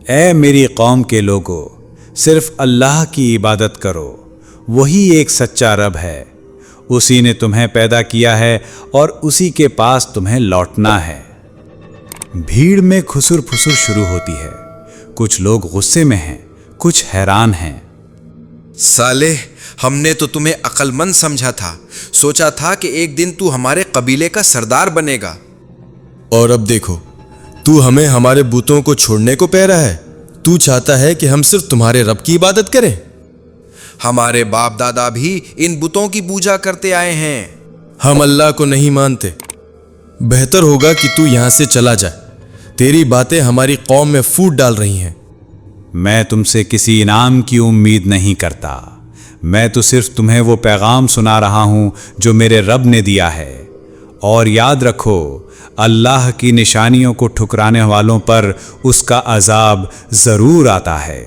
اے میری قوم کے لوگو، صرف اللہ کی عبادت کرو، وہی ایک سچا رب ہے، اسی نے تمہیں پیدا کیا ہے اور اسی کے پاس تمہیں لوٹنا ہے۔ بھیڑ میں کھسر پھسر شروع ہوتی ہے، کچھ لوگ غصے میں ہیں، کچھ حیران ہیں۔ صالح، ہم نے تو تمہیں عقل مند سمجھا تھا، سوچا تھا کہ ایک دن تو ہمارے قبیلے کا سردار بنے گا، اور اب دیکھو تو ہمیں ہمارے بتوں کو چھوڑنے کو کہہ رہا ہے۔ تو چاہتا ہے کہ ہم صرف تمہارے رب کی عبادت کریں؟ ہمارے باپ دادا بھی ان بتوں کی پوجا کرتے آئے ہیں۔ ہم اللہ کو نہیں مانتے۔ بہتر ہوگا کہ تو یہاں سے چلا جائے، تیری باتیں ہماری قوم میں پھوٹ ڈال رہی ہیں۔ میں تم سے کسی انعام کی امید نہیں کرتا، میں تو صرف تمہیں وہ پیغام سنا رہا ہوں جو میرے رب نے دیا ہے، اور یاد رکھو اللہ کی نشانیوں کو ٹھکرانے والوں پر اس کا عذاب ضرور آتا ہے۔